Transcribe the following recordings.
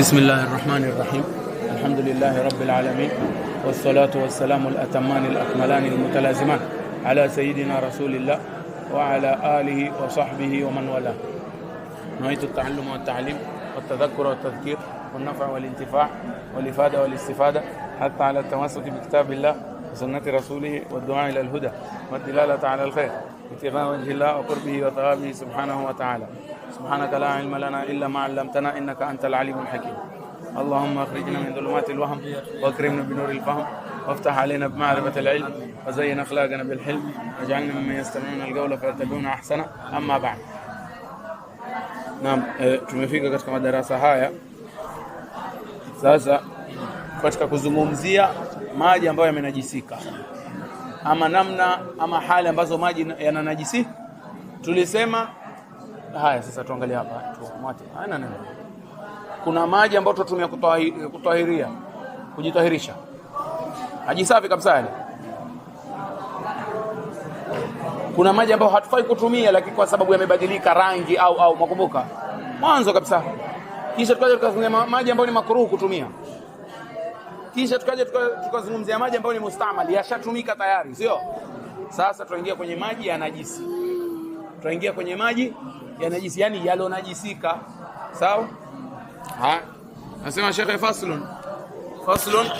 بسم الله الرحمن الرحيم. الحمد لله رب العالمين، والصلاة والسلام الأتمان الأكملان المتلازمان على سيدنا رسول الله وعلى آله وصحبه ومن والاه. نويت التعلم والتعليم والتذكر والتذكير والنفع والانتفاع والإفادة والاستفادة حتى على التمسك بكتاب الله وسنة رسوله والدعاء إلى الهدى والدلالة على الخير ابتغاء وجه الله وقربه وثوابه سبحانه وتعالى. سبحانك لا علم لنا إلا ما علمتنا إنك أنت العليم الحكيم. اللهم اخرجنا من ظلمات الوهم واكرمنا بنور الفهم وافتح علينا بمعرفة العلم وزين أخلاقنا بالحلم واجعلنا ممن يستمعون القول فيتبعون أحسنه. أما بعد. Naam, tumefika katika madarasa haya sasa katika kuzungumzia maji ambayo yamenajisika ama namna ama hali ambazo maji yananajisi. Tulisema haya, sasa tuangalie hapa tuamate. Haina neno. Kuna maji ambayo tutumia kutahiria, kujitahirisha. Maji safi kabisa yale. Kuna maji ambayo hatufai kutumia lakini kwa sababu yamebadilika rangi au makumbuka mwanzo kabisa. Kisha tukaje tukazungumzia maji ambayo ni makruh kutumia. Kisha tukaje tukazungumzia maji ambayo ni mustamali, yashatumika tayari, sio? Sasa tuingia kwenye maji ya najisi. Tuingia kwenye maji ya najisi, yani yalonajisika. Sawa? Nasema Sheikh faslun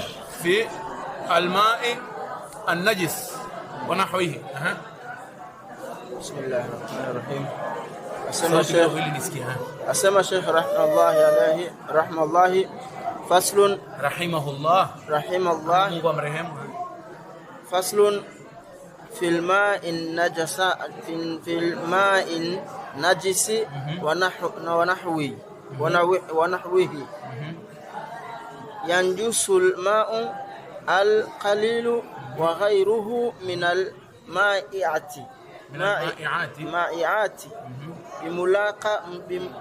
fi al-ma'i an-najis wa nahwihi. Bismillahir Rahmanir Rahim. Asema Sheikh rahimahullah faslun rahimahullah Mungu amrehemu. Faslun fil ma'in najisi wa nahwihi yanjusul ma'u al-qalilu wa ghayruhu min al-ma'i'ati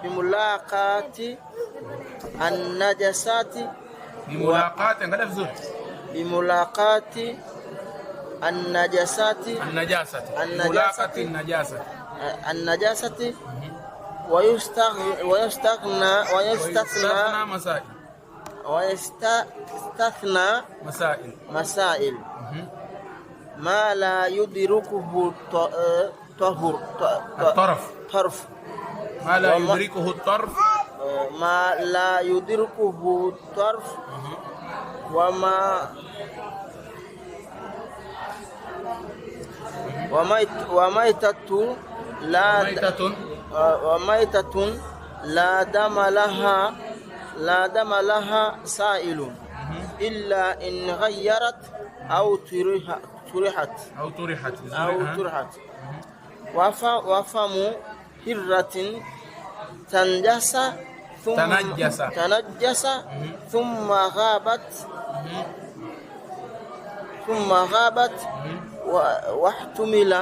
bimulaqati an-najasati bimulaqati an-najasati wa yastathna masail ما لا يدركه الطرف ما لا يدركه الطرف وميتة لا دم لها سائل إلا إن غيرت أو طرحت وفم هرة تنجس ثم غابت واحتمل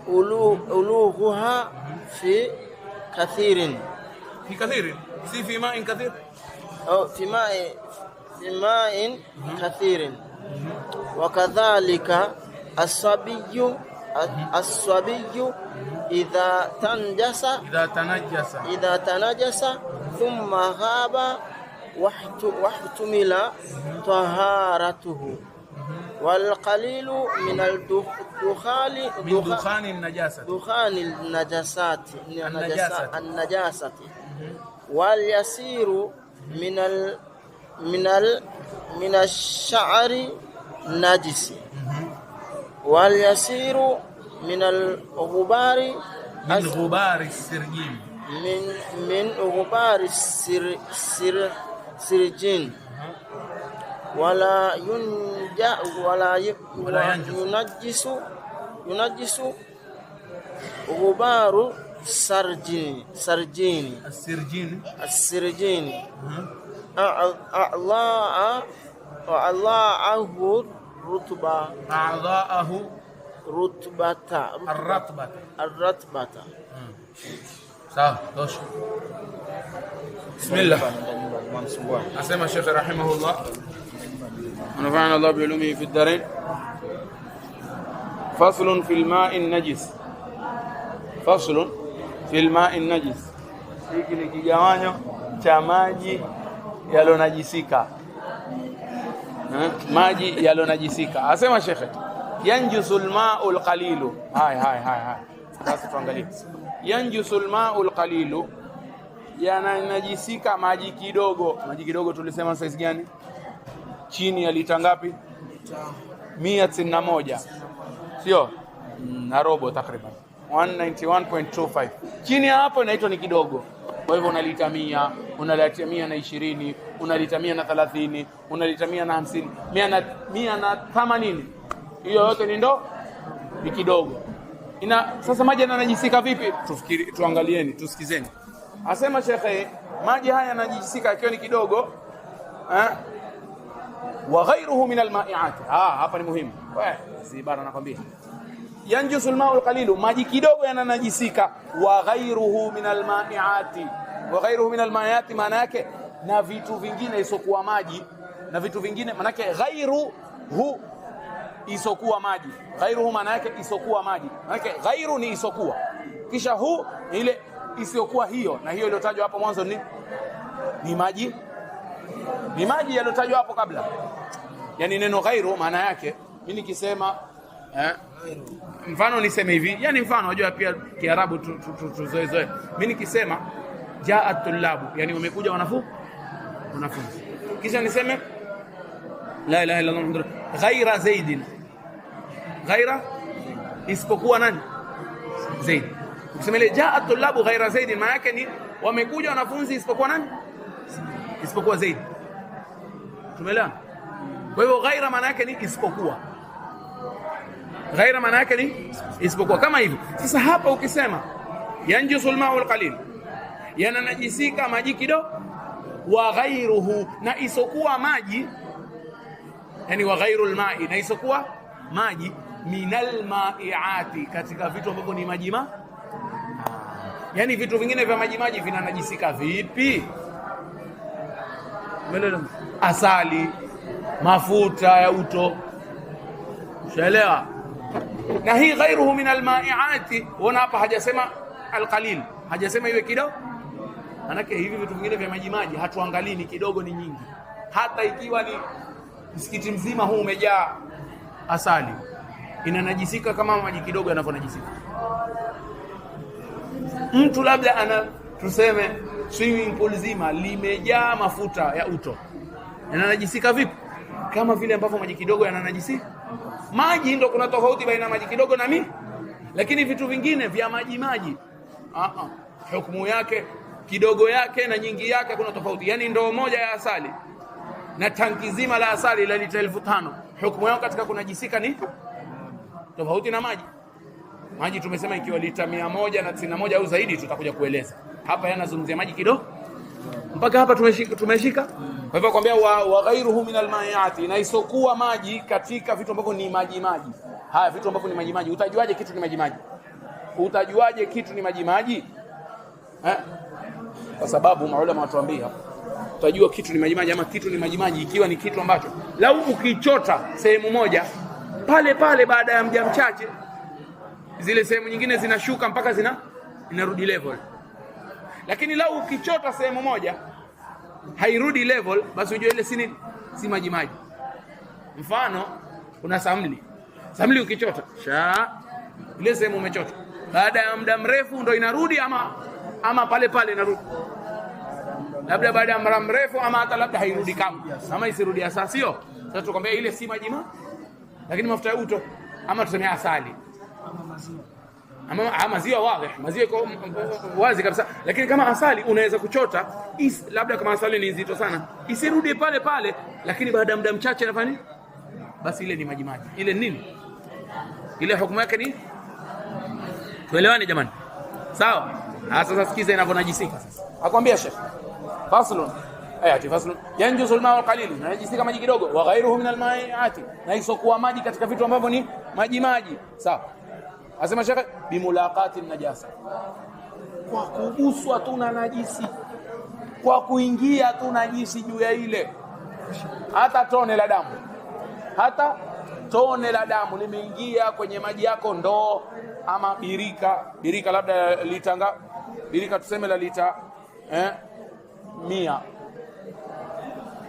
ألوغها في ماء كثير أو في ماء كثير. وكذلك الصبي إذا تنجس ثم غاب واحتمل طهارته. والقليل من دخان النجاسة واليسير من الشعر النجس واليسير من الغبار السرجين ولا ينجس غبار السرجين أعضاءه الرطبة. بسم الله. أسمع الشيخ رحمه الله ونفعنا الله بعلومه في الدارين. فصل في الماء النجس. فصل في الماء النجس. Hiki ni kigawanyo cha maji yalonajisika. Maji yalonajisika. Asema shekhe, yanjusul ma'ul qalilu. Hai. Sasa tuangalie. Yanjusul ma'ul qalilu, yananajisika maji kidogo. Maji kidogo tulisema size gani? Chini ya lita ngapi? 191. Sio? Na robo takriban 191.25. Chini ya hapo inaitwa ni kidogo. Kwa hivyo unalita 100, unalita 120, unalita 130, unalita 150, 180. Hiyo yote ni ndo ni kidogo. Sasa maji yananajisika vipi? Tuangalieni, tusikizeni. Asema shekhe, maji haya yanajisika ikiwa ni kidogo, wa ghayruhu min alma'iat. Hapa ni muhimu. Si bara nakwambia. Yanjusul ma'ul qalilu, maji kidogo yananajisika, wa ghayruhu min alma'iat. Wa ghayruhu min alma'iat maana yake na vitu vingine isokuwa maji, na vitu vingine maana yake ghayruhu isokuwa maji. Ghayruhu maana yake isokuwa maji. Maana yake ghayru ni isokuwa. Kisha hu ile isiyokuwa hiyo, na hiyo iliyotajwa hapo mwanzo ni maji. Ni maji yaliyotajwa hapo kabla. Yani neno ghairu maana yake mimi nikisema mfano niseme hivi, yani mfano unajua pia Kiarabu tuzoezoe. Mimi nikisema ja'at tullabu, yani wamekuja wanafunzi. Kisha niseme la ilaha illa Allah ghaira zaidin. Ghaira isipokuwa nani? Zaid. Ukisema ile ja'at tullabu ghaira zaidin maana yake ni wamekuja wanafunzi isipokuwa nani? Isipokuwa Zaid. Tumeelewana? Kwa hivyo ghaira maana yake ni isipokuwa. Ghaira maana yake ni isipokuwa, kama hivyo. Sasa hapa ukisema yanjusul ma'ul qalil, yananajisika maji kidogo, wa ghairuhu, na isokuwa maji, yani wa ghairul ma'i, na isokuwa maji, minal ma'iati, katika vitu ambavyo ni maji yani vitu vingine vya maji vinanajisika vipi? Asali, mafuta ya uto. Ushaelewa? Na hii ghairuhu min alma'iati, wana hapa hajasema alqalil, hajasema iwe kidogo. Manake hivi vitu vingine vya maji hatuangalii ni kidogo ni nyingi. Hata ikiwa ni msikiti mzima huu umejaa asali, inanajisika kama maji kidogo yanavyonajisika. Mtu labda tuseme swimming pool zima limejaa mafuta ya uto, yananajisika vipi? Kama vile ambavyo maji kidogo yananajisika. Maji ndio kuna tofauti baina maji kidogo na lakini vitu vingine vya maji hukumu yake, kidogo yake na nyingi yake kuna tofauti. Yani ndoo moja ya asali na tanki zima la asali la lita 1500, hukumu yao katika kunajisika ni tofauti na maji. Maji tumesema ikiwa lita 191 au zaidi, tutakuja kueleza. Hapa yanazungumzia maji kidogo. Mpaka hapa tumeshika. Kwa hivyo kwambia wa ghairuhu min alma'iati, na isokuwa maji katika vitu ambavyo ni maji. Haya vitu ambavyo ni maji. Utajuaje kitu ni maji? Utajuaje kitu ni maji? Kwa sababu maulama watuambia utajua kitu ni maji ama kitu ni maji ikiwa ni kitu ambacho lau ukichota sehemu moja pale baada ya muda mchache zile sehemu nyingine zinashuka mpaka inarudi level. Lakini lau ukichota sehemu moja hairudi level, basi ujue ile si maji. Mfano kuna samli ukichota ile sehemu umechota, baada ya muda mrefu ndo inarudi ama pale inarudi, labda baada ya muda mrefu, ama hata labda hairudi ama isirudi sasa, sio? Sasa tukwambia ile si maji. Lakini mafuta ya uto ama tuseme asali ama maziwa wazi, maziwa iko wazi kabisa. Lakini kama asali unaweza kuchota, labda kama asali ni nzito sana, isirudi pale, lakini baada ya muda mchache inafanya, basi ile ni maji. Ile nini? Ile hukumu yake ni, tuelewane jamani? Sawa? Sasa sikiza inavyonajisika sasa. Akwambia Sheikh, faslun yanjusul ma'ul qalil, najisika maji kidogo, wa ghairuhu min alma'iati, na isokuwa maji katika vitu ambavyo ni maji. Sawa? Asema Sheikh, bimulaqati najasa, kwa kuguswa tu na najisi, kwa kuingia tu najisi juu ya ile, hata tone la damu limeingia kwenye maji yako, ndoo ama birika labda birika tuseme la lita 100,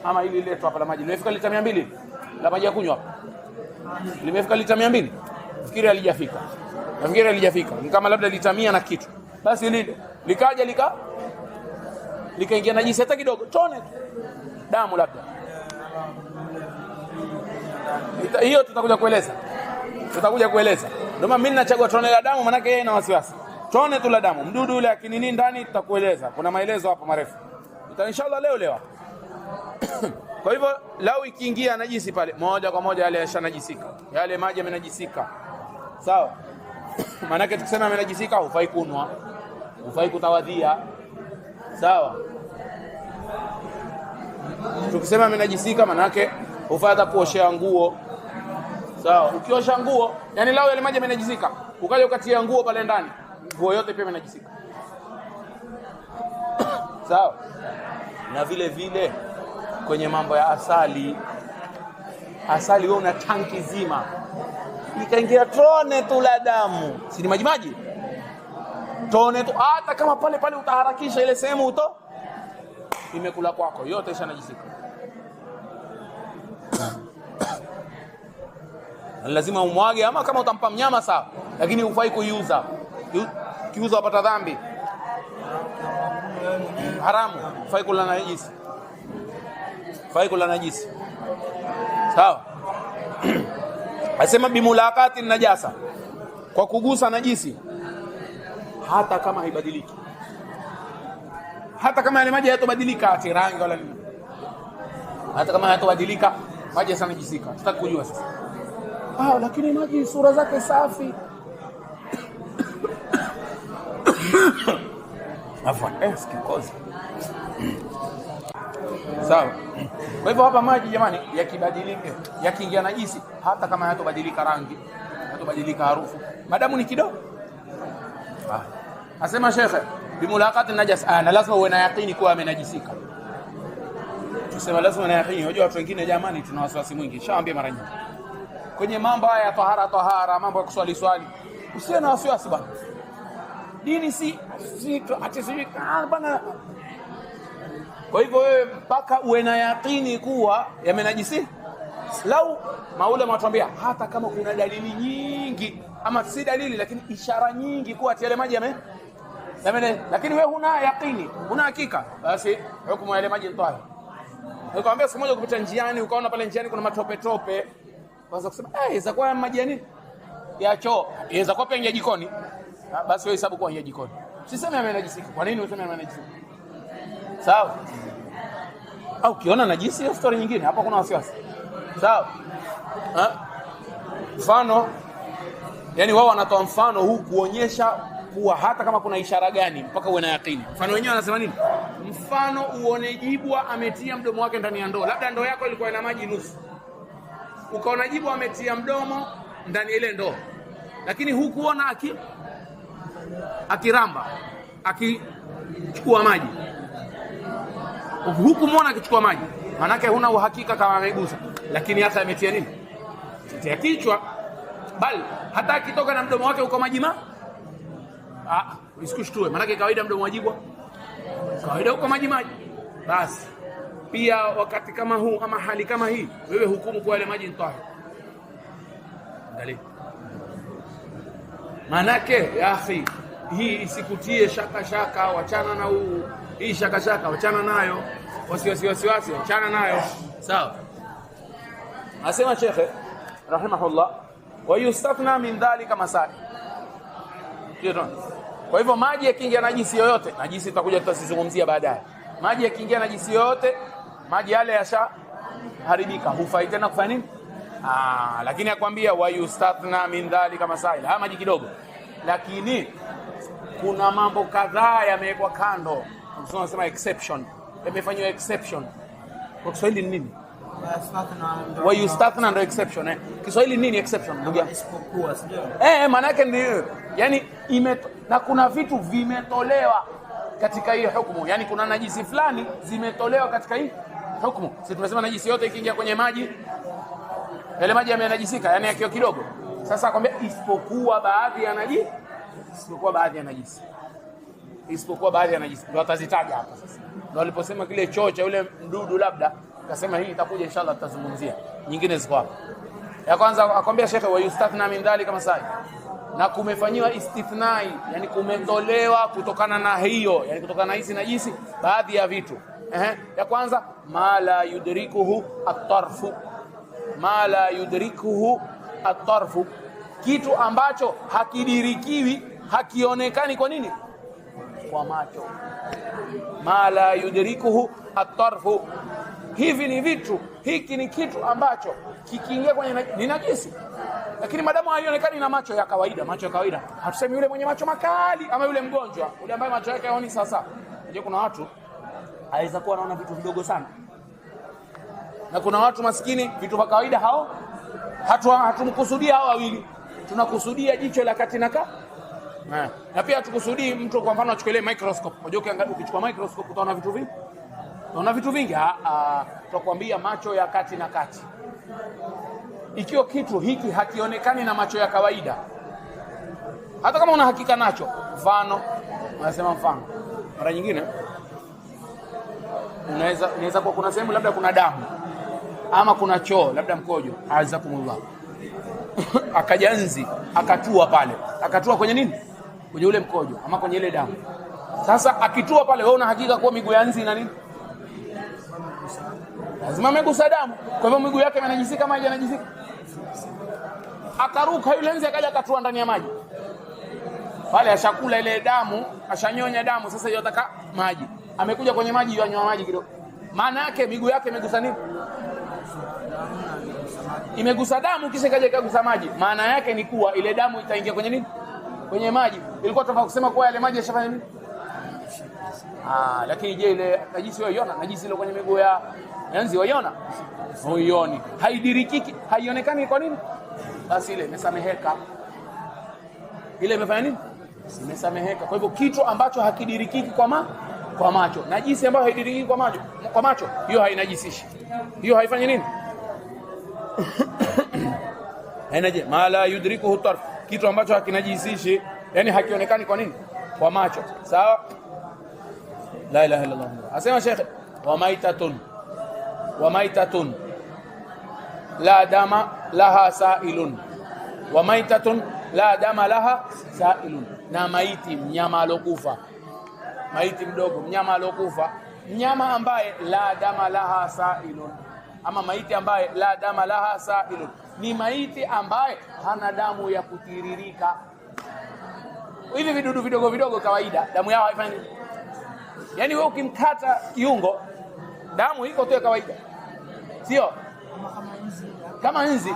ama hili letu hapa la maji limefika lita 200 la maji ya kunywa hapa, limefika lita 200? Fikiri halijafika. Nafikiri halijafika. Ni kama labda lita 100 na kitu. Basi lile likaja likaingia najisi hata kidogo, tone damu labda. Hiyo tutakuja kueleza. Ndio maana mimi nachagua tone la damu, maana yeye ina wasiwasi. Tone tu la damu, mdudu ule akinini ndani tutakueleza. Kuna maelezo hapo marefu. Inshallah leo. Kwa hivyo lau ikiingia najisi pale, moja kwa moja yale yashanajisika. Yale maji yamenajisika. Sawa? Maana yake tukisema yamenajisika hufai kunwa, hufai kutawadhia. Sawa? Tukisema yamenajisika maana yake hufai hata kuoshea nguo. Sawa? Ukiosha nguo, yani lau yale maji yamenajisika, ukaja ukatia nguo pale ndani, nguo yote pia imenajisika. Sawa? Na vile vile kwenye mambo ya asali wewe una tanki zima, ikaingia tone tu la damu, si ni maji tone tu, hata kama pale utaharakisha ile sehemu imekula kwako yote ishanajisika. Lazima umwage, ama kama utampa mnyama sawa, lakini hufai kuiuza. Kiuza wapata dhambi, haramu. Hufai kula najisi. Sawa? Asema bimulaqati najasa, kwa kugusa najisi hata kama haibadiliki, hata kama yale maji hayatobadilika ati rangi wala nini, hata kama hayatobadilika maji yasanajisika. Tutaki kujua sasa, lakini maji sura zake safi. Afwan, sikikozi. Sawa? Kwa hivyo hapa maji jamani yakibadilika, yakiingia najisi, hata kama hayatobadilika rangi, hayatobadilika harufu, madamu ni kidogo. Asema shekhe bimulaqati najas, na lazima uwe na yaqini kuwa amenajisika. Tusema lazima na yaqini. Unajua watu wengine jamani tuna wasiwasi mwingi. Shaambia mara nyingi. Kwenye mambo haya ya tahara, mambo ya kuswali, usiwe na wasiwasi bwana. Dini si ati bwana. Kwa hivyo wewe mpaka uwe na yaqini kuwa yamenajisi. Lau maulama watuambia hata kama kuna dalili nyingi, ama si dalili lakini ishara nyingi kuwa yale maji lakini wewe huna yaqini, huna hakika, basi hukumu yale maji ni tahara. Nikwambia siku moja kupita njiani, ukaona pale njiani kuna matope, waanza kusema inaweza kuwa maji ya nini? Ya choo, inaweza kuwa pia jikoni. Basi wewe hesabu kwa jikoni. Usiseme amenajisika. Kwa nini useme amenajisika? Sawa? Au ukiona najisi hiyo story nyingine, hapa kuna wasiwasi. Sawa? Mfano, yani wao wanatoa mfano huu kuonyesha kuwa hata kama kuna ishara gani mpaka uwe na yaqini. Mfano wenyewe anasema nini? Mfano uone jibwa ametia mdomo wake ndani ya ndoo. Labda ndoo yako ilikuwa ina maji nusu. Ukaona jibwa ametia mdomo ndani ile ndoo. Lakini hukuona akiramba, akichukua maji. Hukumuona akichukua maji. Maana yake huna uhakika kama amegusa. Lakini hata ametia nini? Tia kichwa. Bali hata akitoka na mdomo wake uko maji usikushtue. Maana yake kawaida mdomo wajibwa. Kawaida uko maji. Basi pia wakati kama huu ama hali kama hii, wewe hukumu kwa ile maji ni tahara. Angalia. Maana yake ya akhi, hii isikutie shaka, wachana na huu. Hii shaka, wachana nayo. Wasiwasi, wachana nayo. Sawa? Asema Sheikh rahimahullah, wa yustathna min dhalika masail. Kwa hivyo maji yakiingia najisi yoyote, najisi tutakuja tutazungumzia baadaye. Maji yakiingia najisi yoyote, maji yale yashaharibika, hufai tena kufanya nini? Lakini akwambia wa yustathna min dhalika masail. Maji kidogo. Lakini kuna mambo kadhaa yamewekwa kando. Tunasema exception. Yamefanywa exception. Kwa Kiswahili nini? Wa yustathna ndio exception. Kiswahili nini exception? Ndugu yangu. Isipokuwa, sio? Maana yake ndio. Yaani na kuna vitu vimetolewa katika hii hukumu. Yaani kuna najisi fulani zimetolewa katika hii hukumu. Sisi tumesema najisi yote ikiingia kwenye maji, yale maji yamenajisika, yani yakio kidogo. Sasa akwambia isipokuwa baadhi ya najisi. Isipokuwa baadhi ya najisi. Ndio atazitaja hapa sasa. Ndio aliposema kile choo cha yule mdudu labda Akasema hii itakuja inshallah tutazungumzia. Nyingine ziko hapa. Ya kwanza akwambia shekhe wa yustathna min dhalika masai. Na kumefanyiwa istithnai, yani kumetolewa kutokana na hiyo, yani kutokana na hizi najisi baadhi ya vitu. Ya kwanza ma la yudrikuhu at-tarfu. Ma la yudrikuhu at-tarfu. Kitu ambacho hakidirikiwi, hakionekani kwa nini? Kwa macho. Ma la yudrikuhu at-tarfu. Hivi ni vitu, hiki ni kitu ambacho kikiingia kwenye ni najisi. Lakini madamu haionekani na macho ya kawaida, macho ya kawaida. Hatusemi yule mwenye macho makali ama yule mgonjwa, yule ambaye macho yake haoni sasa. Unajua kuna watu aweza kuwa anaona vitu vidogo sana. Na kuna watu maskini vitu vya kawaida hao hatumkusudia hao wawili. Tunakusudia jicho la kati na ka. Na pia tukusudii mtu kwa mfano achukulie microscope. Unajua ukichukua microscope utaona vitu vingi. Unaona vitu vingi. Tutakwambia macho ya kati na kati. Ikiwa kitu hiki hakionekani na macho ya kawaida, hata kama una hakika nacho, mfano unasema mfano, mara nyingine unaweza kwa kuna sehemu labda kuna damu ama kuna choo labda mkojo, azakumullah akaja nzi akatua pale, akatua kwenye nini, kwenye ule mkojo ama kwenye ile damu. Sasa akitua pale, wewe una hakika kwa miguu ya nzi na nini, lazima amegusa damu, kwa hivyo miguu yake yanajisika maji, yanajisika. Akaruka yule nzi akaja akatua ndani ya maji pale, ashakula ile damu, ashanyonya damu, sasa yotaka maji, amekuja kwenye maji, yanywa maji kidogo. Maana yake miguu yake imegusa nini? Imegusa damu, kisha kaja ikagusa maji. Maana yake ni kuwa ile damu itaingia kwenye nini? Kwenye maji. Ilikuwa tunataka kusema kuwa yale maji yashafanya nini? Lakini je, ile najisi waiona? Najisi ile kwenye miguu ya nzi waiona? Huioni. Haidirikiki, haionekani. Kwa nini? Basi ile imesameheka. Ile imefanya nini? Imesameheka. Kwa hivyo kitu ambacho hakidirikiki kwa macho, najisi ambayo haidirikiki kwa macho, hiyo hainajisishi. Hiyo haifanyi nini? Hainaje? Ma la yudrikuhu tarf, kitu ambacho hakinajisishi, yani hakionekani kwa nini? Kwa macho. Sawa? La ilaha illa Allah. Asema Sheikh, wa maitatun la dama laha sa'ilun. Wa maitatun la dama laha sa'ilun. Na maiti, mnyama alokufa, maiti mdogo, mnyama alokufa, mnyama ambaye la dama laha sa'ilun, ama maiti ambaye la dama laha sa'ilun, ni maiti ambaye hana damu ya kutiririka. Hivi vidudu vidogo vidogo kawaida damu yao haifanyi. Yaani wewe ukimkata kiungo, damu iko tu kawaida, sio kama nzi.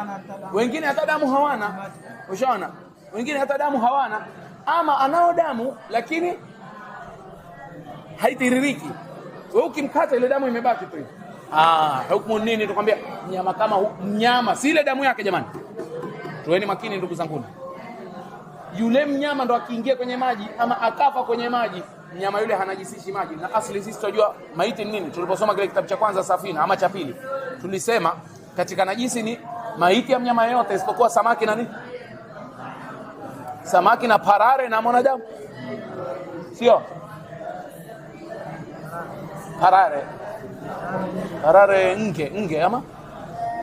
Wengine hata damu hawana, ushaona? Wengine hata damu hawana, ama anao damu lakini haitiririki. Wewe ukimkata ile damu imebaki tu. Hukumu nini? Tukwambia mnyama kama mnyama, si ile damu yake jamani. Tuweni makini ndugu zangu. Yule mnyama ndo akiingia kwenye maji ama akafa kwenye maji, mnyama yule hanajisishi maji. Na asili sisi tunajua maiti ni nini. Tuliposoma kile kitabu cha kwanza Safina ama cha pili, tulisema katika najisi ni maiti ya mnyama yote isipokuwa samaki na nini? Samaki na parare na mwanadamu. Sio? Parare nge ama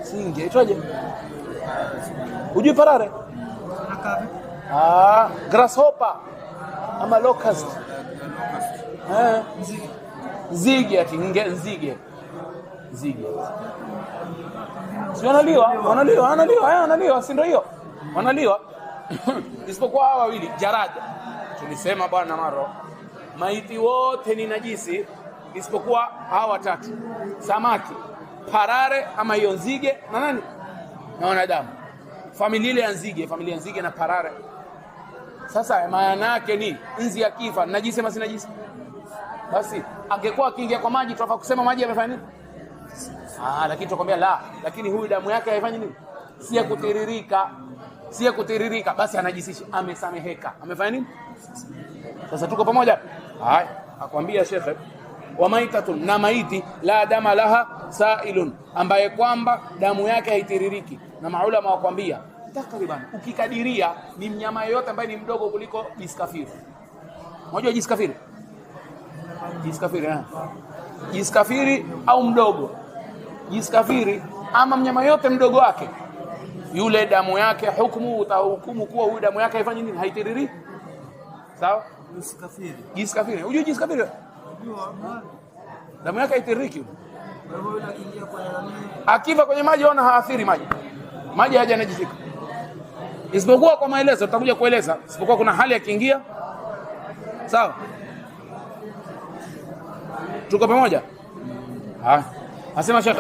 si nge, itwaje? Ujui parare? Grasshopper ama locust. Nzige, ati nzige. Si wanaliwa, si ndio hiyo? Wanaliwa. Isipokuwa hawa wawili, jarada. Tulisema bwana maro, maiti wote ni najisi isipokuwa hawa watatu: samaki, parare ama hiyo nzige na nani? Na wanadamu. Familia ya nzige na parare. Sasa maana yake ni nzi akifa najisi ama si najisi? Basi angekuwa akiingia kwa maji tunafaa kusema maji yamefanya nini? Lakini tukwambia la, lakini huyu damu yake haifanyi nini? Si ya kutiririka, basi anajisishi, amesameheka. Amefanya nini? Sasa tuko pamoja? Haya, akwambia shekhe, wa maitatun, na maiti la dama laha sa'ilun, ambaye kwamba damu yake haitiririki. Na maulama wakwambia takriban ukikadiria ni mnyama yote ambaye ni mdogo kuliko jiskafiri. Unajua jiskafiri? Jiskafiri au mdogo. jiskafiri ama mnyama yote mdogo wake, yule damu yake hukumu utahukumu kuwa huyu damu yake haifanyi nini, haitiriri. Sawa? Jiskafiri. Unajua jiskafiri? Damu yake haitiriki. Akifa kwenye maji ona haathiri maji. Maji hajanajisika. Isipokuwa kwa maelezo tutakuja kueleza, isipokuwa kuna hali akiingia. Sawa? Tuko pamoja? Asema Sheikh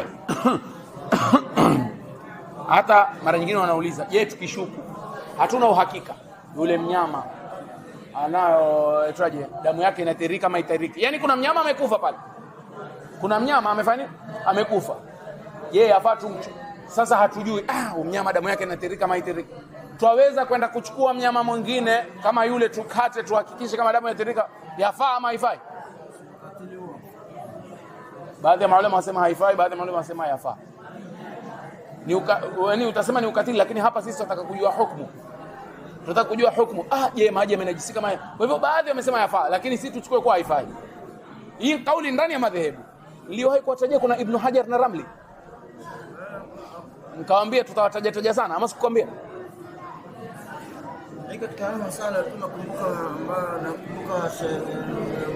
hata mara nyingine wanauliza, je, tukishuku hatuna uhakika yule mnyama anayo etraje damu yake inatirika kama itiriki. Yaani kuna mnyama amekufa pale. Kuna mnyama amefanya amekufa. Je, afatu sasa hatujui mnyama damu yake inatirika kama itiriki. Twaweza kwenda kuchukua mnyama mwingine kama yule tukate tuhakikishe kama damu inatirika yafaa ama haifai? Baadhi ya maulama wasema haifai, baadhi ya maulama wasema yafaa. Ni utasema ni ukatili, lakini hapa sisi tunataka kujua hukumu. Tunataka kujua hukumu. Je, maji yamenajisika kama? Kwa hivyo baadhi wamesema yafaa, lakini sisi tuchukue kwa haifai. Hii kauli ndani ya madhehebu. Niliwahi kuwatajia kuna Ibn Hajar na Ramli. Nikawaambia tutawataja sana ama sikukwambia? Katika masala tunakumbuka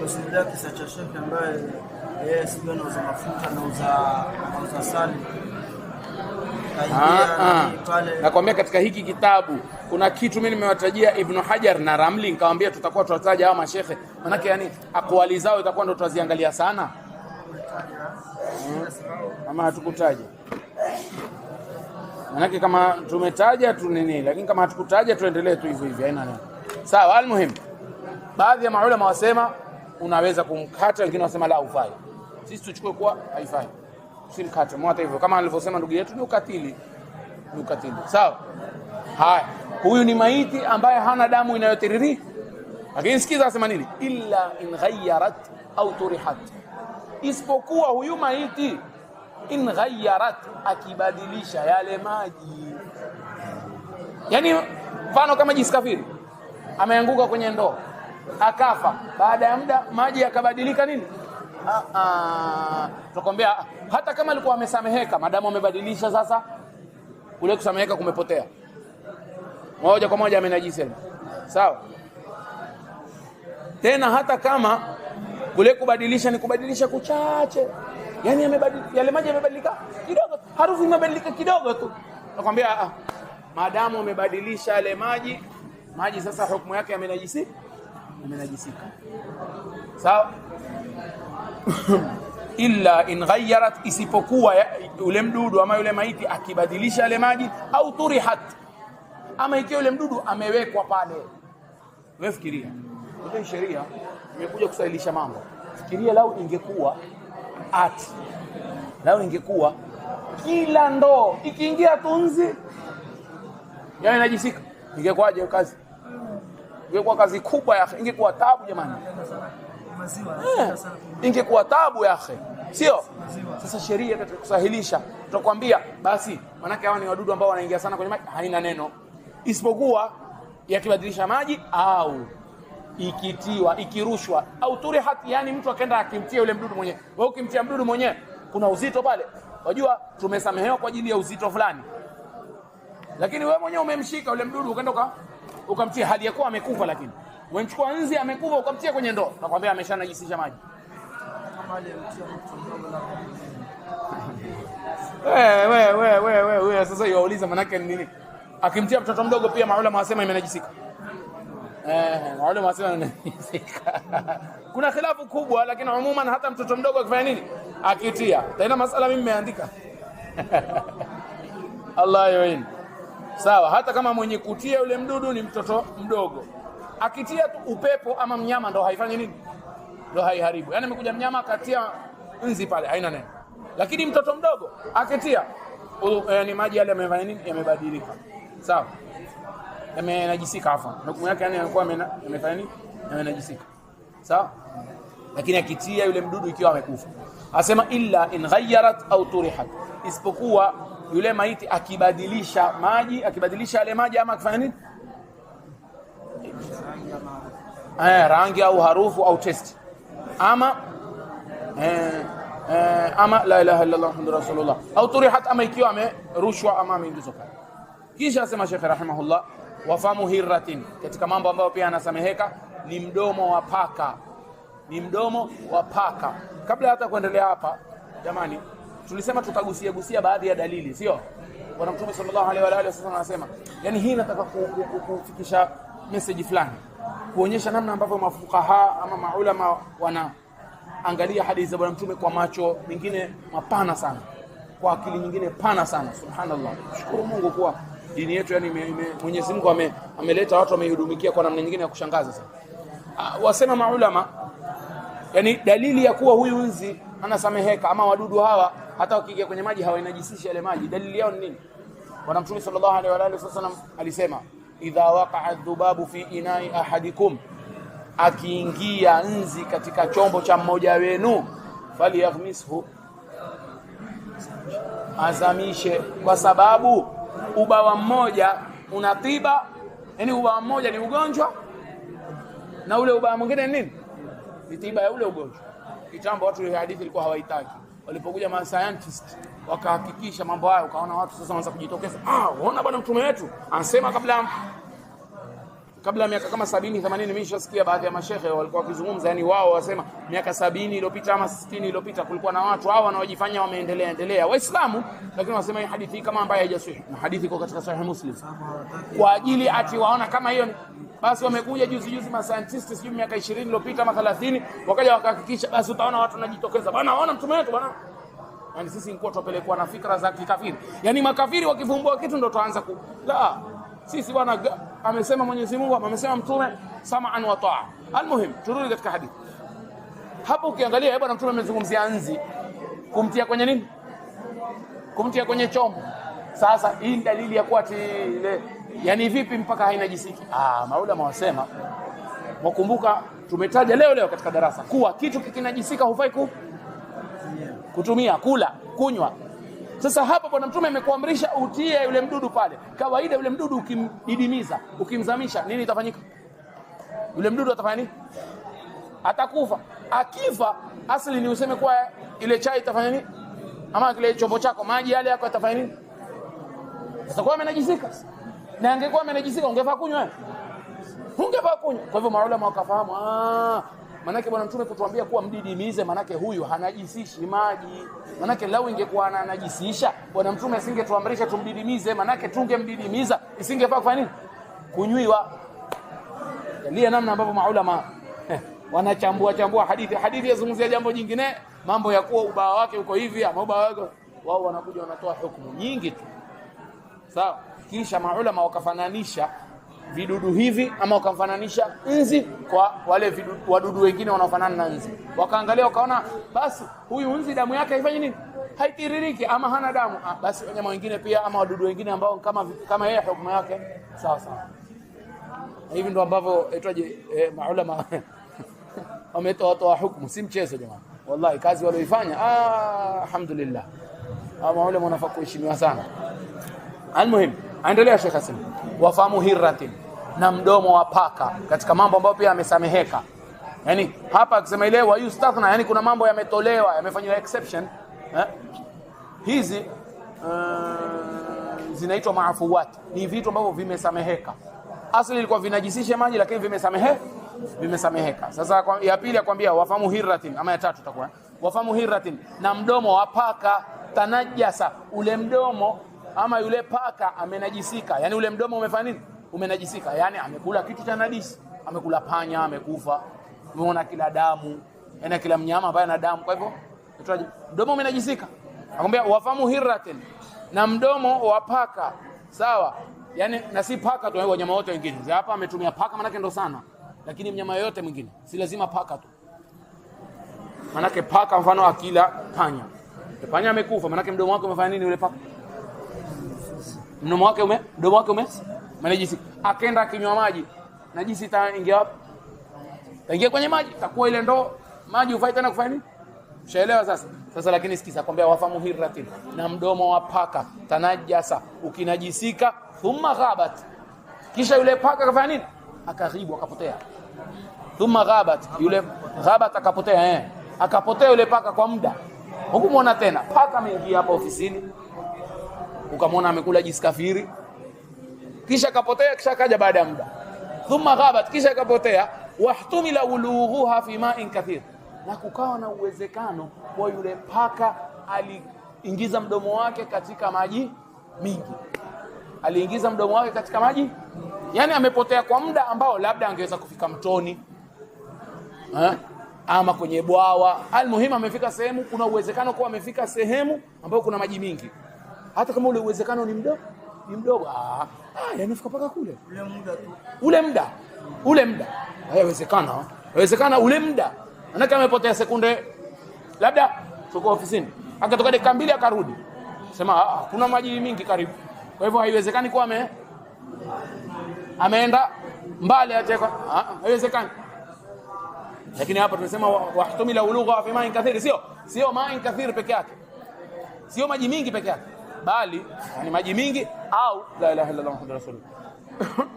msululia kisa cha Sheikh ambaye yeye sio anauza mafuta na anauza sali. Nakwambia katika hiki kitabu kuna kitu mimi nimewatajia Ibn Hajar na Ramli, nikamwambia tutakuwa tutataja hao mashehe, maana yani akwali zao itakuwa ndo tutaziangalia sana. Ama hatukutaja. Maana kama tumetaja tu nini, lakini kama hatukutaja tuendelee tu hivyo hivyo, haina neno. Sawa, almuhim. Baadhi ya maulama wasema unaweza kumkata, wengine wasema la haifai. Sisi tuchukue kwa haifai. Usimkate mwata hivyo kama alivyosema ndugu yetu, ni ukatili. Ni ukatili. Sawa? Haya. Huyu ni maiti ambaye hana damu inayotiriri. Lakini sikiza asema nini? Illa in ghayyarat au turihat. Isipokuwa huyu maiti in ghayyarat, akibadilisha yale maji. Yaani mfano kama jiskafiri ameanguka kwenye ndoo akafa, baada ya muda maji yakabadilika nini? Tunakwambia hata kama alikuwa amesameheka, madamu amebadilisha, sasa kule kusameheka kumepotea, moja kwa moja amenajisema. Sawa? Tena hata kama kule kubadilisha ni kubadilisha kuchache, yani yale maji yamebadilika kidogo, harufu imebadilika kidogo tu, nakwambia maadamu umebadilisha yale maji sasa hukumu yake amenajisika. Sawa? Illa in ghayyarat, isipokuwa yule mdudu ama yule maiti akibadilisha yale maji, au turihat, ama ikiwa yule mdudu amewekwa pale. Wewe fikiria, ndio sheria imekuja kusahilisha mambo. Fikiria lau ingekuwa kila ndoo ikiingia tunzi yani najisika, ingekuwaje kazi? Ingekuwa kazi kubwa ya, ingekuwa taabu jamani. Ingekuwa taabu ya akhi, sio? Sasa sheria katika kusahilisha tutakwambia basi, manake hawa ni wadudu ambao wanaingia sana kwenye maji, haina neno isipokuwa yakibadilisha maji au ikirushwa au turihat, yani mtu akaenda akimtia yule mdudu mwenyewe. Wewe ukimtia mdudu mwenyewe kuna uzito pale, wajua tumesamehewa kwa ajili ya uzito fulani, lakini wewe mwenyewe umemshika yule mdudu ukaenda ukamtia hadi yakuwa amekufa, lakini umemchukua nzi amekufa ukamtia kwenye ndoo, nakwambia ameshanajisisha maji. Wewe sasa yauliza manake nini? Akimtia mtoto mdogo pia maulama wasema imenajisika. Maulama wasema imenajisika. Kuna khilafu kubwa, lakini umuman hata mtoto mdogo akifanya nini? Akitia. Tena masala mimi nimeandika. Allah yuin. Sawa, hata kama mwenye kutia yule mdudu ni mtoto mdogo, akitia tu upepo ama mnyama ndo haifanyi nini? Ndo haiharibu. Yaani amekuja mnyama akatia nzi pale, haina neno. Lakini mtoto mdogo akitia ni maji yale yamefanya nini? Yamebadilika. Sawa? Yamenajisika hafa. Hukumu yake yani anakuwa yamefanya nini? Yamenajisika. Sawa? Lakini akitia yule mdudu ikiwa amekufa, asema illa in ghayyarat au turihat, isipokuwa yule maiti akibadilisha maji, akibadilisha yale maji ama akifanya nini? Rangi au harufu au taste, ama ama la ilaha illa Allah Muhammadur Rasulullah, au turihat, ama ikiwa amerushwa ama ameingizwa pale. Kisha asema Sheikh rahimahullah, wafamu hirratin, katika mambo ambayo pia anasameheka ni mdomo wa paka. Ni mdomo wa paka. Kabla hata kuendelea hapa, jamani, tulisema tutagusia baadhi ya dalili, sio? Bwana Mtume sallallahu alaihi wa alihi wasallam anasema, yani hii nataka kufikisha message fulani, kuonyesha namna ambavyo mafukaha ama maulama wanaangalia hadithi za Bwana Mtume kwa macho mengine mapana sana, kwa akili nyingine pana sana. Subhanallah, shukuru Mungu kwa dini yetu, yani Mwenyezi Mungu ameleta watu wameihudumikia kwa namna nyingine ya kushangaza sana. Wasema maulama, yani dalili ya kuwa huyu nzi anasameheka ama wadudu hawa hata wakiingia kwenye maji hawainajisishi yale maji, dalili yao ni nini? Bwana Mtume sallallahu alaihi wa alihi wasallam alisema, idha waqa'a dhubabu fi ina'i ahadikum, akiingia nzi katika chombo cha mmoja wenu, falyaghmishu, azamishe, kwa sababu ubawa mmoja una tiba, yani ubawa mmoja ni ugonjwa na ule ubawa mwingine ni nini? Ni tiba ya ule ugonjwa. Kitambo watu ile hadithi ilikuwa hawaitaki. Walipokuja ma scientist wakahakikisha mambo hayo, ukaona watu sasa wanaanza kujitokeza. Unaona bwana Mtume wetu anasema kabla miaka kama 70 80, mimi nishasikia baadhi ya mashehe walikuwa wakizungumza, yani wao wasema miaka 70 iliyopita ama 60 iliyopita kulikuwa na watu hao wanaojifanya wameendelea Waislamu, lakini wanasema hii hadithi kama ambayo haijasahih, na hadithi iko katika Sahih Muslim, kwa ajili ati waona kama hiyo. Basi wamekuja juzi ma scientists sijui miaka 20 iliyopita ama 30, wakaja wakahakikisha, basi utaona watu wanajitokeza, bwana waona Mtume wetu bwana. Yani sisi nilikuwa tupelekwa na fikra za kikafiri, yani makafiri wakivumbua kitu ndio tuanza la sisi bwana, amesema Mwenyezi Mungu, amesema Mtume, sama'an wa ta'a. Almuhim, turudi katika hadithi hapo. Ukiangalia bwana Mtume amezungumzia nzi kumtia kwenye nini? Kumtia kwenye chombo. Sasa hii dalili ya kuwa ile, yani vipi mpaka hainajisiki? Maulama wasema, wakumbuka tumetaja leo katika darasa kuwa kitu kikinajisika hufai kutumia, kula, kunywa. Sasa hapa Bwana Mtume amekuamrisha utie yule mdudu pale. Kawaida yule mdudu ukimdidimiza, ukimzamisha, nini itafanyika? Yule mdudu atafanya nini? Atakufa. Akifa, asili ni useme kwa ile chai itafanya nini? Ama kile chombo chako, maji yale yako yatafanya nini? Sasa kwa amenajisika. Na angekuwa amenajisika ungefaa kunywa wewe? Ungefaa kunywa. Kwa hivyo maulama wakafahamu, manake Bwana Mtume kutuambia kuwa mdidimize, manake huyu hanajisishi maji. Manake lau ingekuwa anajisisha, Bwana Mtume asingetuamrisha tumdidimize, manake tungemdidimiza, isingefaa kufanya nini? Kunywiwa. Ndio namna ambavyo maulama wanachambua hadithi yazungumzia jambo jingine, mambo ya kuwa ubao wake uko hivi ama ubao wake, wao wanakuja wanatoa hukumu nyingi tu. Sawa? Kisha maulama wakafananisha vidudu hivi ama wakamfananisha nzi kwa wale wadudu wengine wanaofanana na nzi. Wakaangalia wakaona, basi huyu nzi damu yake haifanye nini? Haitiririki ama hana damu. Basi wanyama wengine pia ama wadudu wengine ambao kama yeye hukumu yake sawa. Hivi ndio ambavyo aitwaje maulama wametoa hukumu, si mchezo jamani. Wallahi kazi walioifanya alhamdulillah. Maulama wanafaa kuheshimiwa sana. Almuhim, aendelea Sheikh Hasan, wafamu hirratin, na mdomo wa paka, katika mambo ambayo pia amesameheka. Yani hapa akisema ile wa yustathna, yani kuna mambo yametolewa, yamefanywa exception. Hizi zinaitwa maafuwat, ni vitu ambavyo vimesameheka. Asili ilikuwa vinajisisha maji, lakini vimesameheka. Sasa ya pili akwambia wafamu hirratin, ama ya tatu itakuwa wafamu hirratin, na mdomo wa paka, tanajasa, ule mdomo ama yule paka amenajisika, yani ule mdomo umefanya nini? Umenajisika, yani amekula kitu cha najisi, amekula panya, amekufa, umeona kila damu, yani kila mnyama ambaye ana damu. Kwa hivyo mdomo umenajisika. Akwambia wafamu hirratin, na mdomo wa paka, sawa? Yani na si paka tu, wanyama wote wengine. Hapa ametumia paka manake ndo sana, lakini mnyama yote mwingine, si lazima paka tu. Manake paka mfano akila panya, panya amekufa, manake mdomo wake umefanya nini yule paka? Mdomo wake umenajisika. Akaenda kinywa maji, najisi itaingia wapi? Taingia kwenye maji, takuwa ile ndoo maji ufai tena kufanya nini? Ushaelewa sasa. Lakini sikiza, kwambia wafamu hirratin, na mdomo wa paka, tanajasa, ukinajisika, thumma ghabat, kisha yule paka akafanya nini? Akaghibu, akapotea. Thumma ghabat, yule ghabat akapotea, akapotea yule paka kwa muda. Hukumwona tena. Paka ameingia hapa ofisini, ukamwona amekula jiskafiri, kisha kapotea, kisha kaja baada ya muda. Thumma ghabat, kisha kapotea. Wahtumila ulughuha fi ma'in kathir, na kukawa na uwezekano kwa yule paka aliingiza mdomo wake katika maji mingi. Aliingiza mdomo wake katika maji, yani amepotea kwa muda ambao labda angeweza kufika mtoni ama kwenye bwawa. Almuhimu amefika sehemu, kuna uwezekano kwa amefika sehemu ambayo kuna maji mingi, hata kama ule uwezekano ni mdogo. Yanafika paka kule ule muda haiwezekana ule muda. Anaka amepotea sekunde, labda tuko ofisini akatoka dakika 2 akarudi, sema kuna maji mingi karibu, kwa hivyo haiwezekani kwa ameenda mbali ateka, haiwezekani. Lakini hapa tunasema wahtumila ulugha fi ma'in kathir, sio ma'in kathir peke yake, sio maji mingi peke yake, bali yani maji mingi au la ilaha illa Allah muhammadur rasulullah.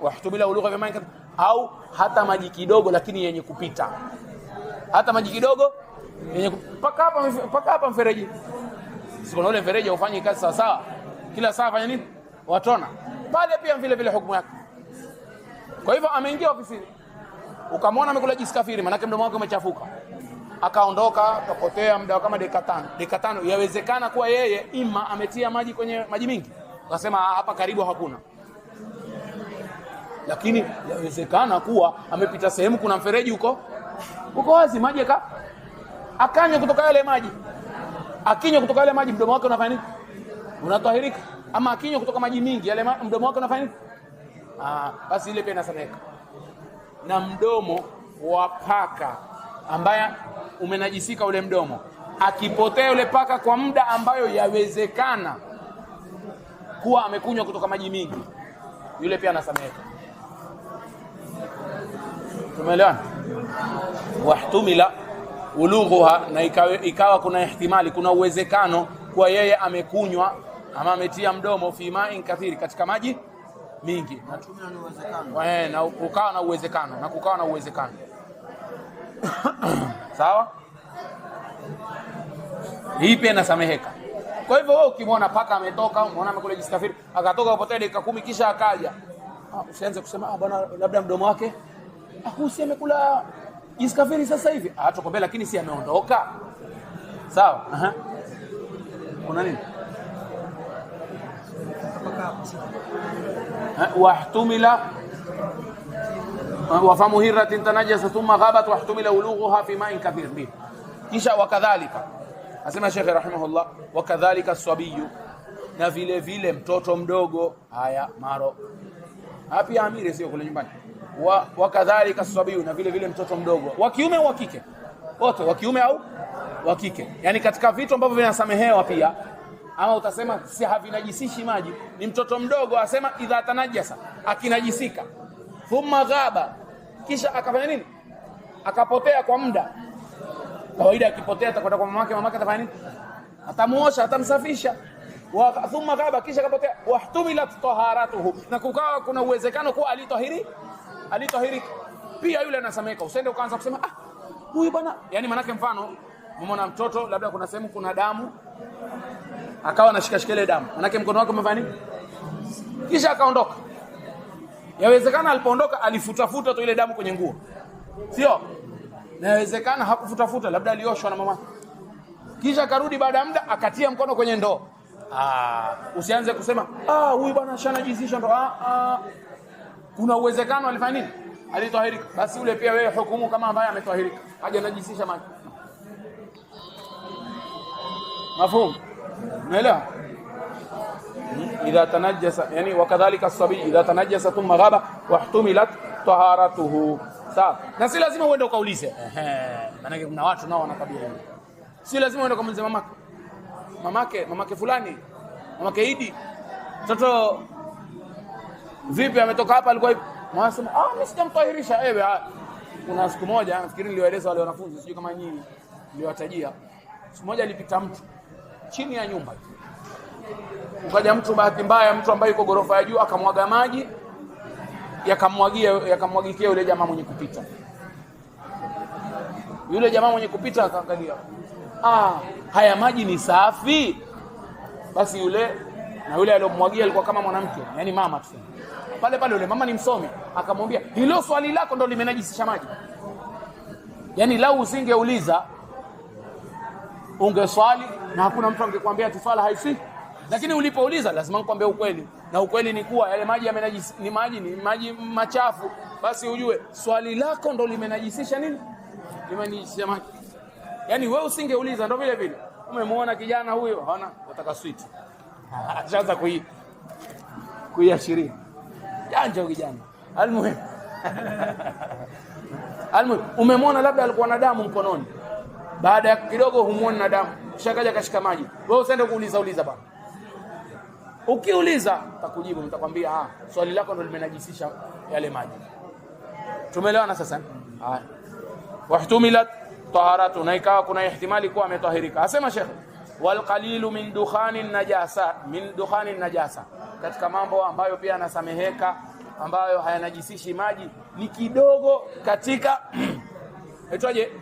Wahtumila ulugha fi ma'in kathir, au hata maji kidogo lakini yenye kupita, hata maji kidogo yenye paka hapa mfereji. Sio ule mfereji ufanye kazi sawa sawa kila saa, fanya nini? Watona pale pia vile vile hukumu yake. Kwa hivyo ameingia ofisini, ukamwona amekula jiskafiri, maana mdomo wake umechafuka, akaondoka, akapotea muda kama dakika 5. Yawezekana kuwa yeye ima ametia maji kwenye maji mingi, akasema hapa karibu hakuna. Lakini yawezekana kuwa amepita sehemu kuna mfereji uko wazi, maji akanywa kutoka yale maji. Akinywa kutoka yale maji, mdomo wake unafanya nini? Unatahirika. Ama akinywa kutoka maji mingi, yale mdomo wake unafanya nini? Basi ile pia inasameka. Na mdomo wa paka ambaye umenajisika ule mdomo, akipotea ule paka kwa muda ambayo yawezekana kuwa amekunywa kutoka maji mingi, yule pia anasameka. Tumeelewana? Wahtumila ulughuha, na ikawa kuna ihtimali, kuna uwezekano kwa yeye amekunywa ama ametia mdomo fi ma'in kathiri, katika maji mingi, na kukawa na uwezekano sawa. Hii pia inasameheka. Kwa hivyo wewe ukimwona paka ametoka, umeona amekula jiskafiri, akatoka kupotea dakika 10 kisha akaja, usianze kusema bwana labda mdomo wake husi amekula jiskafiri sasa hivi. Tukombe, lakini si ameondoka. Sawa? Kuna nini? Wahtumila wa famu hirratin tanajjasa thumma ghabat wahtumila ulughuha fi ma'in kathir bi. Kisha wakadhalika, asema Sheikh rahimahullah, wakadhalika as-sabiyu, na vile vile mtoto mdogo. Haya maro hapi amiri, sio kule nyumbani. Wakadhalika as-sabiyu, na vile vile mtoto mdogo, wa kiume au wa kike, wote wa kiume au wa kike. Yani katika vitu ambavyo vinasamehewa pia, ama utasema si havinajisishi maji, ni mtoto mdogo. Asema idha tanajjasa, akinajisika, thumma ghaba, kisha akafanya nini? Akapotea kwa muda. Kawaida akipotea atakwenda kwa mamake atafanya nini? Atamuosha, atamsafisha. Wa thumma ghaba, kisha akapotea, wahtumilat taharatuhu, na kukawa kuna uwezekano kuwa alitahiri pia, yule anasameka. Usende ukaanza kusema huyu bwana, yani manake mfano umeona mtoto labda kuna sehemu kuna damu, akawa anashika ile damu, manake mkono wake umefanya nini? Kisha akaondoka. Yawezekana alipoondoka alifutafuta tu ile damu kwenye nguo, sio? Na yawezekana hakufutafuta, labda alioshwa na mama, kisha akarudi baada ya muda akatia mkono kwenye ndoo. Usianze kusema huyu bwana shanajisisha ndoo. Kuna uwezekano alifanya nini? Alitahirika. Basi ule pia wewe hukumu kama ambaye ametahirika, hajanajisisha maji. Mafhumu? Umeelewa? Idha tanajjasa, yani wakadhalika as-sabi idha tanajjasa thumma ghaba wahtumilat taharatuhu. Sawa? Na si lazima uende ukaulize. Maana kuna watu nao wana tabia hiyo. Si lazima uende kumuuliza mamake fulani, mamake Idi, mtoto vipi ametoka hapa, alikuwa hivi. Mwasema mimi sijamtahirisha. Kuna siku moja nafikiri niliwaeleza wale wanafunzi, sijui kama nyinyi niliwatajia. Siku moja alipita mtu chini ya nyumba, ukaja mtu bahati mbaya, mtu ambaye yuko gorofa ya juu, akamwaga maji, yakamwagikia yule jamaa mwenye kupita. Yule jamaa mwenye kupita akaangalia, haya maji ni safi, basi yule na yule aliyomwagia alikuwa kama mwanamke, yani mama tuseme. Pale pale yule mama ni msomi, akamwambia hilo swali lako ndo limenajisisha maji. Yani lau usingeuliza ungeswali na hakuna mtu angekwambia ati swala haisi. Lakini ulipouliza lazima nikwambie ukweli. Na ukweli ni kuwa yale maji ni maji machafu. Basi ujue swali lako ndo limenajisisha nini? Limenajisisha maji. Yani wewe usingeuliza ndo vile vile. Umemwona kijana huyo haona utaka sweet. Achaanza kuiashiria. Janja kijana. Almuhimu. Umemwona labda alikuwa na damu mkononi. Baada ya kidogo humuoni na damu. Shakaja kashika maji. Wewe usiende kuuliza bwana. Ukiuliza takujibu, nitakwambia swali lako ndo limenajisisha yale maji. Tumeelewana sasa? Haya. Wahtumilat taharatu, na ikawa kuna ihtimali kuwa ametahirika. Asema Sheikh, wal qalilu min dukhani najasa, katika mambo ambayo pia yanasameheka, ambayo hayanajisishi maji, ni kidogo katika aitwaje,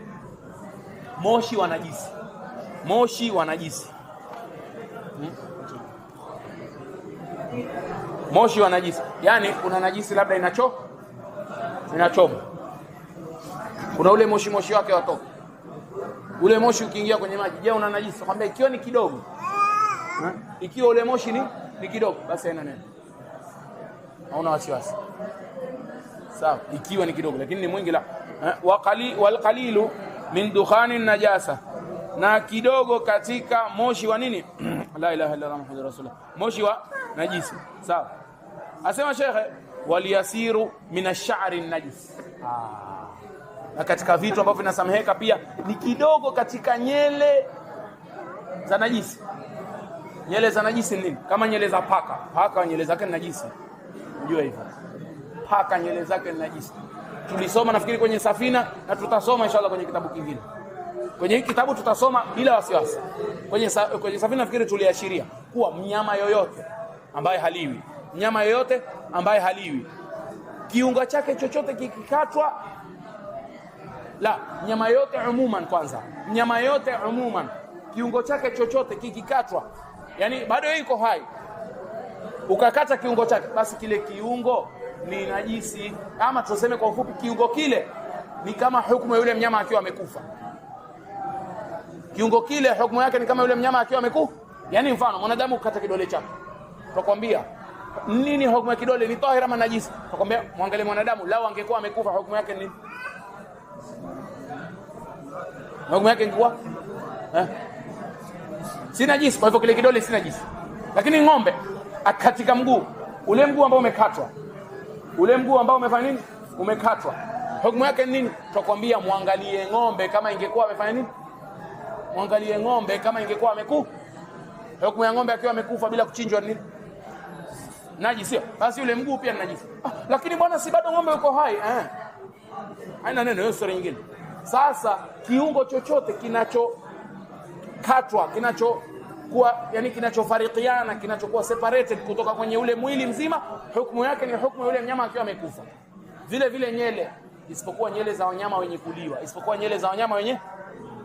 moshi wa najisi. Moshi wa najisi. Moshi wa najisi. Yani kuna najisi labda inachoma. Kuna ule moshi wake watoka. Ule moshi ukiingia kwenye maji, je, una najisi? Kwambia ikiwa ni kidogo. Ikiwa ule moshi ni kidogo, basi haina neno. Hauna wasiwasi. Sawa, ikiwa ni kidogo, lakini ni mwingi la. Wal qalilu min dukhani najasa, na kidogo katika moshi wa nini? La ilaha illa Allah Muhammadur Rasulullah. Moshi wa najisi. Sawa. Asema shekhe, waliyasiru min ash-sha'ri najis. Na katika vitu ambavyo vinasameheka pia ni kidogo katika nyele za najisi. Nyele za najisi nini? Kama nyele za paka. Paka nyele zake ni najisi. Unajua hivyo. Paka nyele zake ni najisi. Tulisoma nafikiri kwenye Safina, na tutasoma inshallah kwenye kitabu kingine. Kwenye hiki kitabu tutasoma bila wasiwasi. Kwenye Safina nafikiri tuliashiria kuwa mnyama yoyote ambaye haliwi, mnyama yoyote ambaye haliwi, kiungo chake chochote kikikatwa, mnyama yote umuman, kwanza mnyama yote umuman, kiungo chake chochote kikikatwa, yani bado yuko hai, ukakata kiungo chake, basi kile kiungo ni najisi. Ama tuseme kwa ufupi, kiungo kile ni kama hukumu ya yule mnyama akiwa amekufa. Kiungo kile hukumu yake ni kama yule mnyama akiwa amekufa. Yani mfano mwanadamu ukata kidole chake, tukwambia nini hukumu ya kidole? Ni tahira ama najisi? Tukwambia muangalie mwanadamu, lao angekuwa amekufa, hukumu yake ni nini? Hukumu yake ingekuwa si najisi. Kwa hivyo kile kidole si najisi. Lakini ng'ombe akatika mguu, ule mguu ambao umekatwa, ule mguu ambao umefanya nini? Umekatwa, hukumu yake ni nini? Tukwambia muangalie ng'ombe kama ingekuwa amefanya nini? Muangalie ng'ombe kama ingekuwa amekufa. Hukumu ya ng'ombe akiwa amekufa bila kuchinjwa nini? Najisi sio? Basi yule mguu pia ni najisi. Lakini bwana, si bado ng'ombe yuko hai? Haina neno, hiyo story nyingine. Sasa kiungo chochote kinachokatwa, kinachokuwa yani kinachofarikiana, kinachokuwa separated kutoka kwenye ule mwili mzima, hukumu yake ni hukumu yule mnyama akiwa amekufa. Vile vile nyele, isipokuwa nyele za wanyama wenye kuliwa, isipokuwa nyele za wanyama wenye.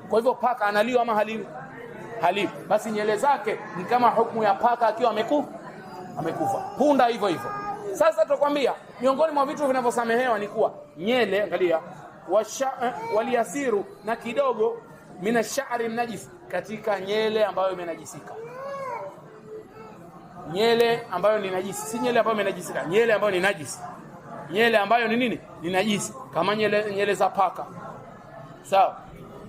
Kwa hivyo paka analiwa ama haliwi? Haliwi. Basi nyele zake ni kama hukumu ya paka akiwa amekufa. Punda hivyo hivyo. Sasa tutakwambia miongoni mwa vitu vinavyosamehewa ni kuwa nyele, angalia, waliyasiru, na kidogo mina sha'ri najis, katika nyele ambayo imenajisika. Nyele ambayo ni najisi, si nyele ambayo imenajisika, nyele ambayo ni najisi. Nyele ambayo ni nini? Ni najisi, kama nyele za paka. Sawa?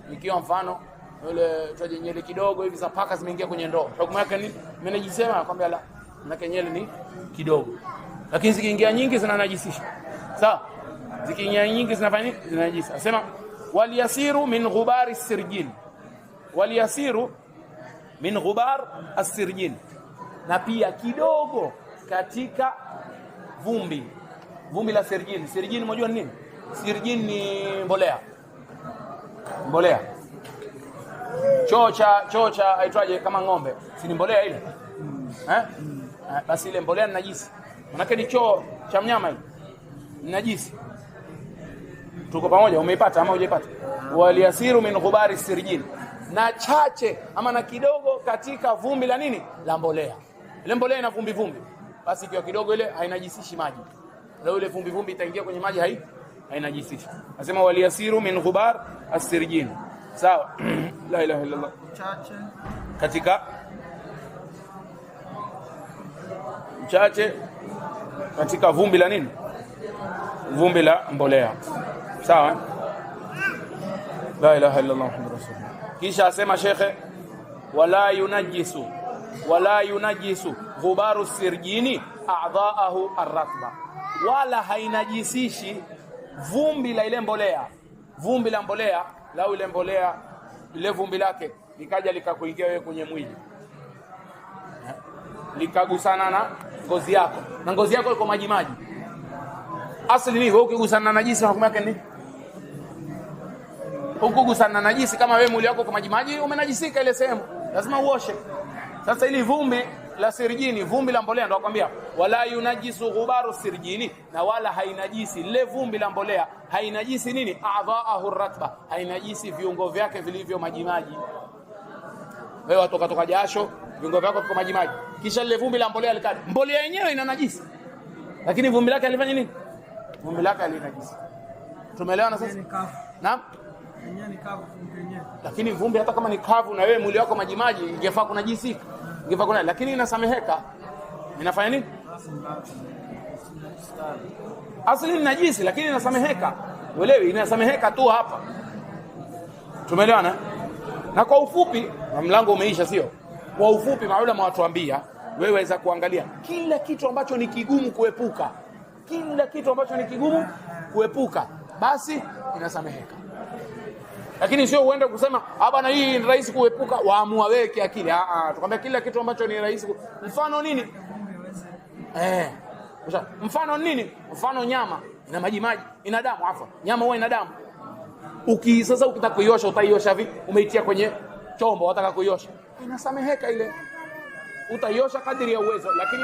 Nikiwa mfano yule twaje nyele kidogo hivi za paka zimeingia kwenye ndoo, hukumu yake ni imenajisema? Nakwambia la, maana nyele ni kidogo. Lakini zikiingia nyingi zinanajisisha. Sawa? Zikiingia nyingi zinafanya nini? Zinanajisisha. Nasema waliyasiru min ghubari as-sirjin. Waliyasiru min ghubar as-sirjin. Na pia kidogo katika vumbi la sirjin. Sirjin unajua nini? Sirjin ni mbolea. Choo cha aitwaje kama ng'ombe, si ni mbolea ile? Basi ile mbolea ni najisi. Maana ni choo cha mnyama ile. Ni najisi. Tuko pamoja? Umeipata ama hujaipata? Waliyasiru min ghubari sirjin. na chache ama na kidogo katika vumbi la nini? La mbolea. Ile mbolea ina vumbi vumbi, basi ikiwa kidogo ile hainajisishi maji, leo ile vumbi vumbi itaingia kwenye maji hainajisishi. Nasema waliyasiru min ghubar as-sirjin. Sawa. La ilaha illa Allah. Chache katika vumbi la nini? Vumbi la mbolea. Sawa. La ilaha illa Allah Muhammadur Rasulullah. Kisha asema shekhe, wala yunajisu ghubaru sirjini a'dha'ahu ar-ratba, wala hainajisishi vumbi la ile mbolea. Vumbi la mbolea, lau ile mbolea ile vumbi lake likaja likakuingia wewe kwenye mwili, likagusana na ngozi yako, na ngozi yako iko maji maji, asili ni wewe ukigusana na najisi hukumu yake ni ukugusana na najisi. Kama wewe mwili wako uko maji maji, umenajisika ile sehemu, lazima uoshe. Sasa ili vumbi la sirjini, vumbi la mbolea, ndio akwambia wala yunajisu ghubaru sirjini, na wala hainajisi ile vumbi la mbolea, hainajisi nini? A'dha'ahu ratba, hainajisi viungo vyake vilivyo maji maji. Wewe watoka jasho, viungo vyako viko maji maji, kisha ile vumbi la mbolea likali, mbolea yenyewe ina najisi, lakini vumbi lake alifanya nini? Vumbi lake alinajisi. Tumeelewana sasa? Naam. Ni kavu vumbi yenyewe. Lakini vumbi hata kama ni kavu na wewe mwili wako maji maji, ingefaa kunajisi, ingefaa kuna, lakini inasameheka. Inafanya nini? Asili ni najisi lakini inasameheka. Uelewi, inasameheka tu hapa. Tumeelewana? Na kwa ufupi, mlango umeisha sio? Kwa ufupi maulama watuambia wewe waweza kuangalia kila kitu ambacho ni kigumu kuepuka. Kila kitu ambacho ni kigumu kuepuka basi inasameheka. Lakini sio uende kusema bana hii ni rahisi kuepuka, waamua wewe kiakili. Tukwambia kila kitu ambacho ni rahisi. Mfano nini? Mfano nini? Mfano nyama ina maji maji, ina damu afa. Nyama huwa ina damu. Sasa ukitaka kuiosha utaiosha vipi? Umeitia kwenye chombo unataka kuiosha. Inasameheka ile. Utaiosha kadiri ya uwezo, lakini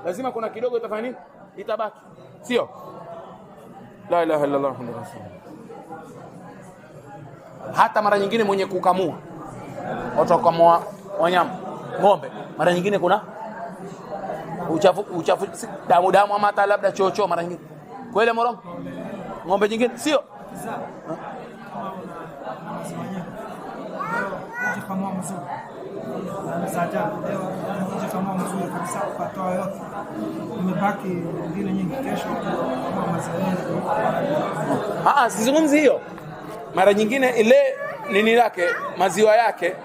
lazima kuna kidogo itafanya nini? Itabaki. Sio? La ilaha illa Allah Muhammadur Rasulullah. Hata mara nyingine mwenye kukamua, watu wakamua wanyama, ng'ombe, mara nyingine kuna uchafu damu ama hata labda chocho mara nyingine. Kweli morongo? Ng'ombe nyingine sio? Kama mzuri. Msaada leo anakuja kama mzuri kabisa kupatoa yote. Umebaki nyingine nyingi kesho kama maziwa. Sizungumzi hiyo. Mara nyingine ile nini yake, maziwa yake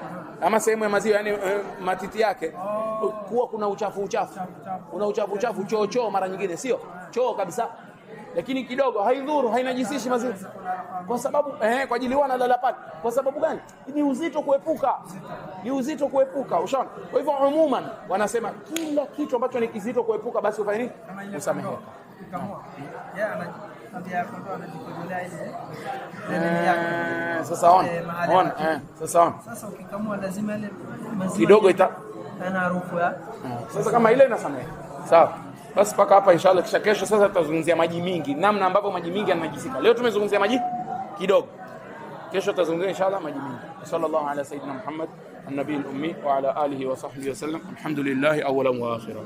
ama sehemu ya maziwa, yani matiti yake kuwa kuna uchafu. Kuna uchafu choo mara nyingine sio? Choo kabisa. Lakini kidogo haidhuru, hainajisishi maziwa. Kwa sababu kwa ajili wana lala pale. Kwa sababu gani? Ni uzito kuepuka. Ushaona? Kwa hivyo umuman wanasema kila kitu ambacho ni kizito kuepuka basi ufanye nini? Usameheke. Sasa ukikamua lazima ile maziwa kidogo ina harufu ya. Sasa kama ile inasamehe. Sawa. Basi paka hapa inshallah, kisha kesho sasa tutazungumzia maji mingi, namna ambavyo maji mingi yanajisika. Leo tumezungumzia maji kidogo. Kesho tutazungumzia inshallah maji mingi. Sallallahu ala sayyidina Muhammad an-nabiyil ummi wa ala alihi wa sahbihi wa sallam. Alhamdulillah awwalan wa akhiran.